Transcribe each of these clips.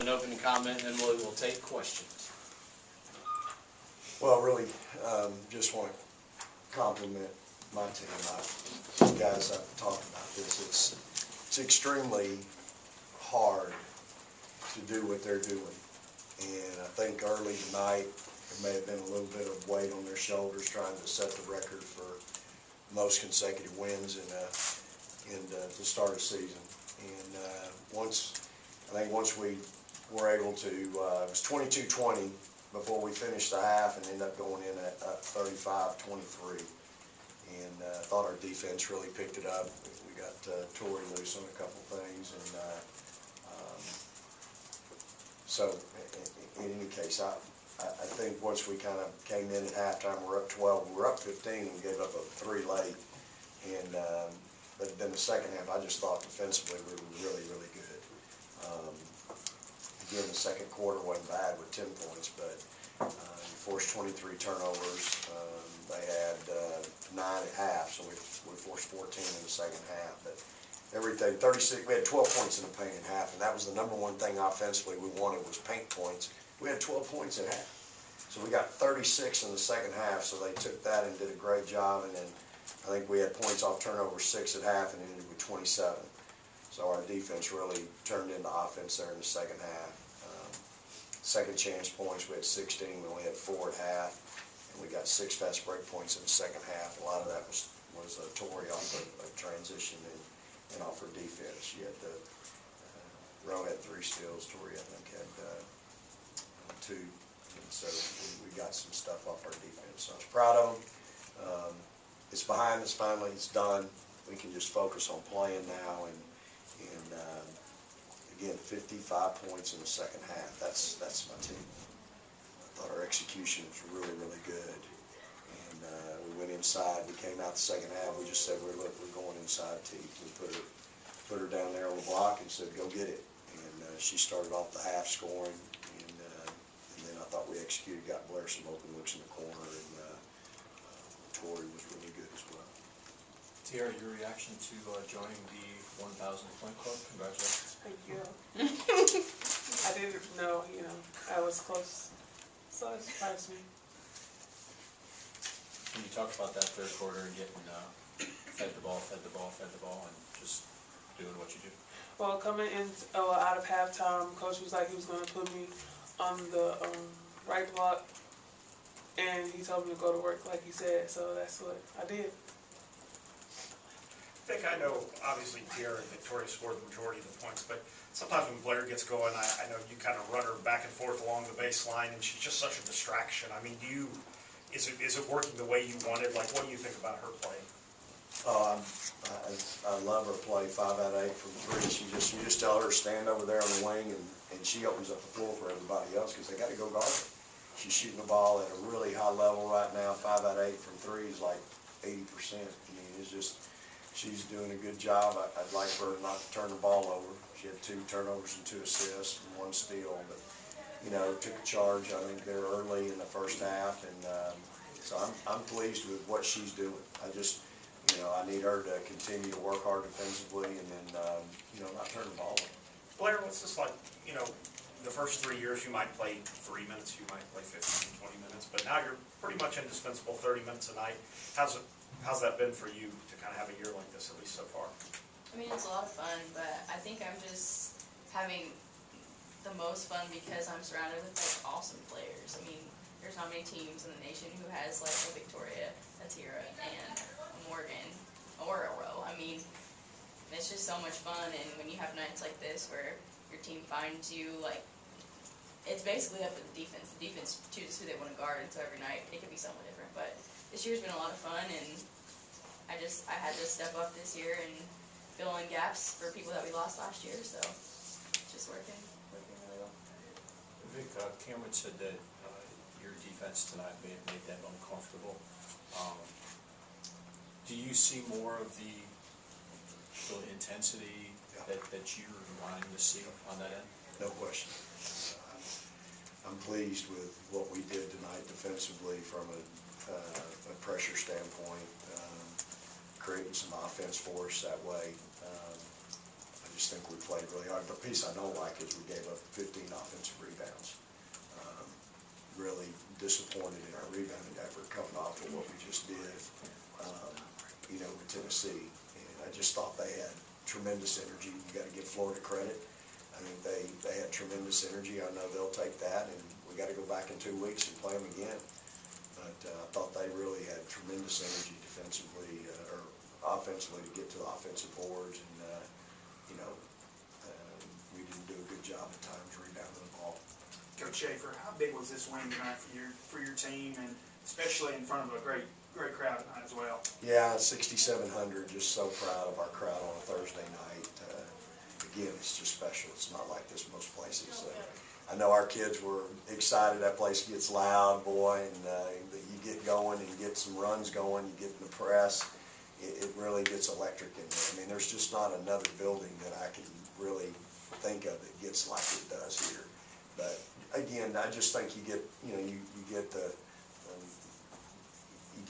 An opening comment, and then we'll take questions. Well, really, just want to compliment my team. You guys have talked about this. It's extremely hard to do what they're doing. And I think early tonight, there may have been a little bit of weight on their shoulders trying to set the record for most consecutive wins in the start of the season. And I think once we were able to, it was 22-20 before we finished the half and ended up going in at 35-23. And I thought our defense really picked it up. We got Teaira loose on a couple things. And so in any case, I think once we kind of came in at halftime, we're up 12, we were up 15 and gave up a 3 late. And but then the second half, I just thought defensively we were really, really good. Again, the second quarter wasn't bad with 10 points, but you forced 23 turnovers. They had 9 at half, so we forced 14 in the second half. But everything, 36, we had 12 points in the paint at half, and that was the number one thing offensively we wanted was paint points. We had 12 points at half. So we got 36 in the second half, so they took that and did a great job. And then I think we had points off turnover 6 at half and ended with 27. So our defense really turned into offense there in the second half. Second chance points, we had 16, we only had 4 at half. And we got 6 fast break points in the second half. A lot of that was Teaira off of transition and off her defense. She had Rowe had 3 steals, Teaira I think had 2. And so we got some stuff off our defense. So I was proud of them. It's behind us finally, it's done. We can just focus on playing now and again, 55 points in the second half. That's my team. I thought our execution was really, really good. And we went inside. We came out the second half. We just said, we're going inside, T. We put her down there on the block and said, go get it. And she started off the half scoring. And then I thought we executed, got Blair some open looks in the corner. And Teaira was really good as well. Teaira, your reaction to joining the 1,000 point club? Congratulations. Thank you. I didn't know, I was close, so it surprised me. Can you talk about that third quarter and getting fed the ball, and just doing what you do? Well, coming in out of halftime, Coach was like he was going to put me on the right block, and he told me to go to work like he said, so that's what I did. I know, obviously, Teaira and Victoria scored the majority of the points, but sometimes when Blair gets going, I know you kind of run her back and forth along the baseline, and she's just such a distraction. I mean, is it working the way you wanted? Like, what do you think about her play? Oh, I love her play 5 out of 8 from 3. You just tell her to stand over there on the wing, and she opens up the floor for everybody else because they got to go guard her. She's shooting the ball at a really high level right now. 5 out of 8 from 3 is like 80%. I mean, it's just. She's doing a good job. I'd like for her not to turn the ball over. She had 2 turnovers and 2 assists and 1 steal, but took a charge. I think they're early in the first half, and so I'm pleased with what she's doing. I just, I need her to continue to work hard defensively and then, not turn the ball over. Blair, what's this like? The first 3 years you might play 3 minutes, you might play 15, 20 minutes, but now you're pretty much indispensable 30 minutes a night. How's that been for you to kind of have a year like this, at least so far? I mean, it's a lot of fun, but I think I'm just having the most fun because I'm surrounded with awesome players. I mean, there's not many teams in the nation who has a Victoria, a Teaira, and a Morgan, or a Rowe. I mean, it's just so much fun, and when you have nights like this where your team finds you, it's basically up to the defense. The defense chooses who they want to guard, and so every night it can be somewhat different. But this year's been a lot of fun, and I had to step up this year and fill in gaps for people that we lost last year, so it's just working really well. Vic, Cameron said that your defense tonight may have made them uncomfortable. Do you see more of the intensity that you're wanting to see on that end? No question. I'm pleased with what we did tonight defensively from a pressure standpoint, creating some offense for us that way. I just think we played really hard. The piece I don't like is we gave up 15 to disappointed in our rebounding effort coming off of what we just did, with Tennessee. And I just thought they had tremendous energy. You got to give Florida credit. I mean, they had tremendous energy. I know they'll take that, and we got to go back in 2 weeks and play them again. But I thought they really had tremendous energy defensively or offensively to get to the offensive boards, and we didn't do a good job at times rebounding the ball. Coach Schaefer, how big was this win tonight for your team, and especially in front of a great crowd tonight as well? Yeah, 6,700. Just so proud of our crowd on a Thursday night. Again, it's just special. It's not like this most places. I know our kids were excited. That place gets loud, boy, and you get going and get some runs going. You get in the press. It really gets electric in there. I mean, there's just not another building that I can really think of that gets like it does here. But again, I just think you get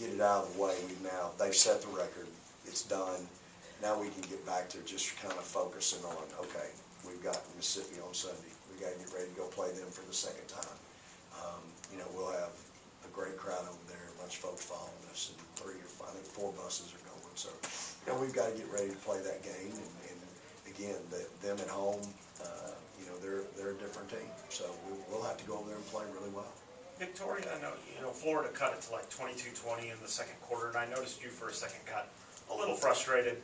it out of the way. They've set the record. It's done. Now we can get back to just kind of focusing on, okay, we've got Mississippi on Sunday. We got to get ready to go play them for the second time. We'll have a great crowd over there, a bunch of folks following us, and 4 buses are going. So, we've got to get ready to play that game. And again, them at home, they're a different team. So we'll have to go over there and play really well. Victoria, I know, Florida cut it to like 22-20 in the second quarter, and I noticed you for a second got a little frustrated.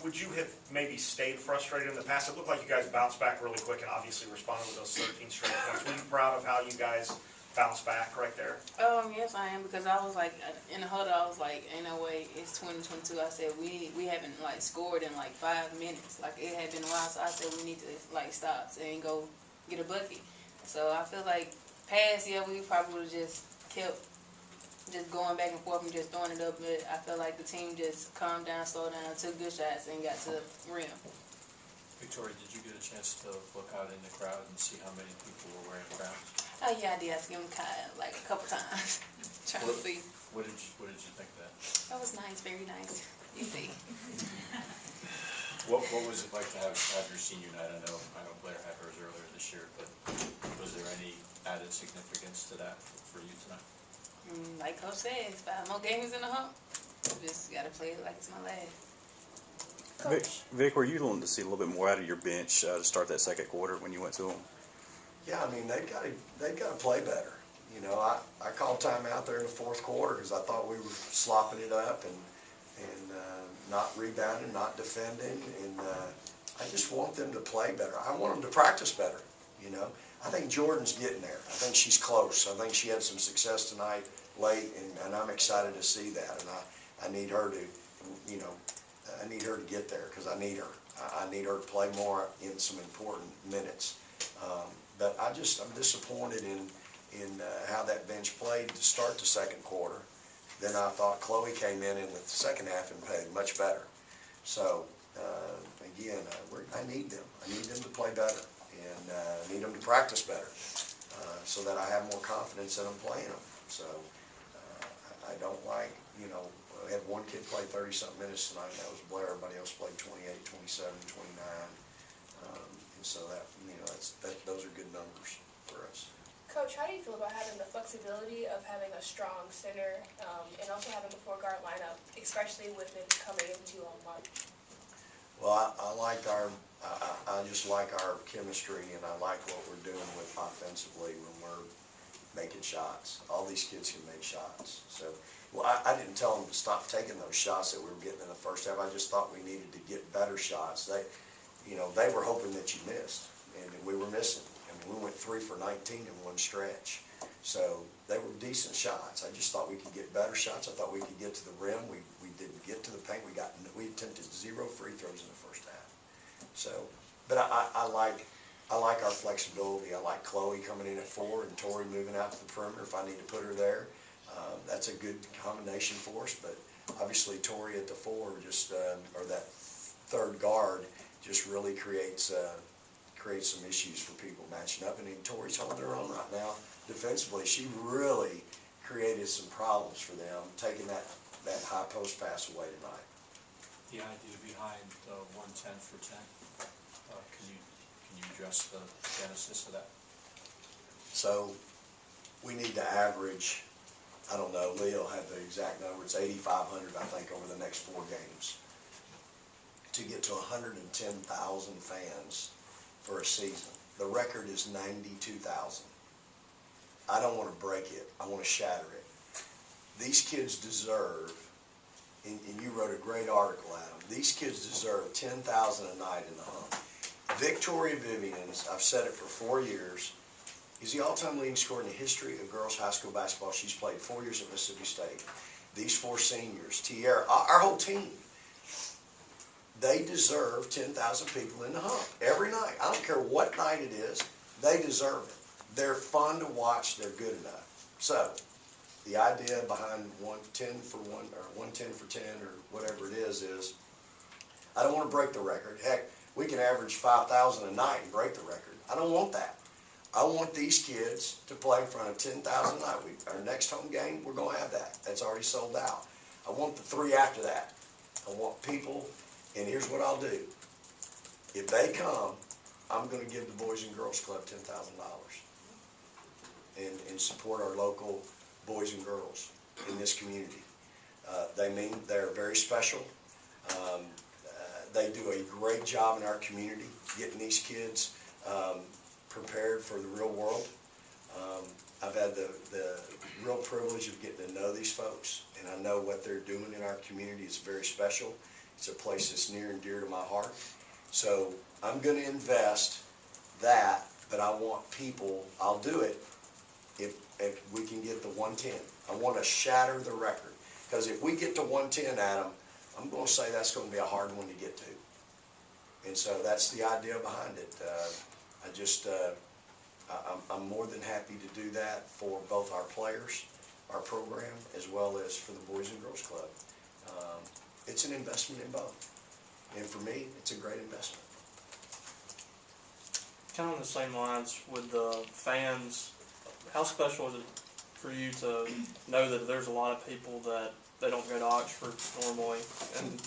Would you have maybe stayed frustrated in the past? It looked like you guys bounced back really quick and obviously responded with those 13 straight points. Were you proud of how you guys bounced back right there? Yes, I am, because I was like, in the huddle, I was like, ain't no way, it's 2022. I said, we haven't like scored in like 5 minutes. Like, it had been a while, so I said we need to like stop and go get a bucket. So I feel like past year, we probably would have just kept just going back and forth and just throwing it up, but I feel like the team just calmed down, slowed down, took good shots, and got to the rim. Victoria, did you get a chance to look out in the crowd and see how many people were wearing crowns? Oh yeah, I did. I skimmed like a couple times, trying to see. What did you think of that? That was nice, very nice. You see. What was it like to have your senior night? I know Blair had hers earlier this year, but was there any added significance to that for you tonight? Like Coach says, 5 more games in the hump. Just got to play it like it's my last. Vic, were you wanting to see a little bit more out of your bench to start that second quarter when you went to them? Yeah, I mean, they've got to play better. I called time out there in the fourth quarter because I thought we were slopping it up and not rebounding, not defending, and I just want them to play better. I want them to practice better. I think Jordan's getting there. I think she's close. I think she had some success tonight late, and I'm excited to see that. And I need her to, I need her to get there because I need her. I need her to play more in some important minutes. But I'm disappointed in how that bench played to start the second quarter. Then I thought Chloe came in the second half and played much better. So again, I need them. I need them to play better. And I need them to practice better so that I have more confidence in them playing them. So I don't like, we had one kid play 30-something minutes tonight, and that was Blair. Everybody else played 28, 27, 29. And so those are good numbers for us. Coach, how do you feel about having the flexibility of having a strong center and also having a 4-guard lineup, especially with it coming into a month? Well, I just like our chemistry, and I like what we're doing with offensively when we're making shots. All these kids can make shots. So, I didn't tell them to stop taking those shots that we were getting in the first half. I just thought we needed to get better shots. They were hoping that you missed, and we were missing. I mean, we went 3 for 19 in one stretch. So they were decent shots. I just thought we could get better shots. I thought we could get to the rim. We didn't get to the paint. We attempted 0 free throws in the first half. So, but I like our flexibility. I like Chloe coming in at 4 and Tori moving out to the perimeter if I need to put her there. That's a good combination for us. But obviously Tori at the 4 or that third guard just really creates some issues for people matching up. And Tori's holding her own right now defensively. She really created some problems for them taking that high post pass away tonight. The idea behind 110 for 10. Can you address the genesis of that? So we need to average, I don't know, Leo had the exact number, it's 8,500, I think, over the next 4 games, to get to 110,000 fans for a season. The record is 92,000. I don't want to break it. I want to shatter it. These kids deserve, and you wrote a great article, Adam, these kids deserve 10,000 a night in the hump. Victoria Vivians, I've said it for 4 years, is the all-time leading scorer in the history of girls high school basketball. She's played 4 years at Mississippi State. These 4 seniors, Teaira, our whole team, they deserve 10,000 people in the hump every night. I don't care what night it is, they deserve it. They're fun to watch, they're good enough. So, the idea behind 110 for 1, or 110 for 10, or whatever it is I don't want to break the record. Heck, we can average 5,000 a night and break the record. I don't want that. I want these kids to play in front of 10,000 a night. Our next home game, we're going to have that. That's already sold out. I want the 3 after that. I want people, and here's what I'll do. If they come, I'm going to give the Boys and Girls Club $10,000 and support our local boys and girls in this community. They're very special. They do a great job in our community getting these kids prepared for the real world. I've had the real privilege of getting to know these folks, and I know what they're doing in our community is very special. It's a place that's near and dear to my heart. So I'm going to invest that, but I want people, I'll do it if we can get the 110. I want to shatter the record, because if we get to 110, Adam, I'm going to say that's going to be a hard one to get to. And so that's the idea behind it. I'm more than happy to do that for both our players, our program, as well as for the Boys and Girls Club. It's an investment in both. And for me, it's a great investment. Kind of on the same lines with the fans, how special is it for you to know that there's a lot of people that they don't go to Oxford normally, and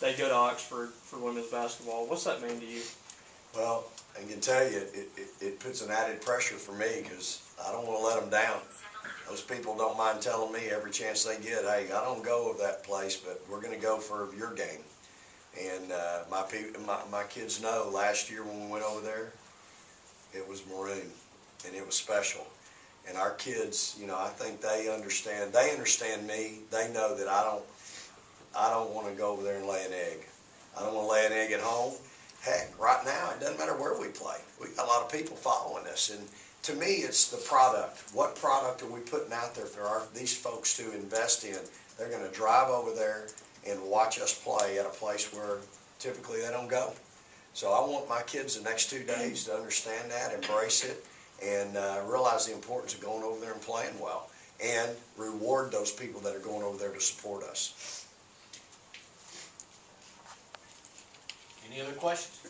they go to Oxford for women's basketball? What's that mean to you? Well, I can tell you, it puts an added pressure for me, because I don't want to let them down. Those people don't mind telling me every chance they get, hey, I don't go to that place, but we're going to go for your game. And my kids know last year when we went over there, it was maroon, and it was special. And our kids, you know, I think they understand me. They know that I don't want to go over there and lay an egg. I don't want to lay an egg at home. Heck, right now, it doesn't matter where we play. We got a lot of people following us. And to me, it's the product. What product are we putting out there for these folks to invest in? They're going to drive over there and watch us play at a place where typically they don't go. So I want my kids the next 2 days to understand that, embrace it, and realize the importance of going over there and playing well, and reward those people that are going over there to support us. Any other questions?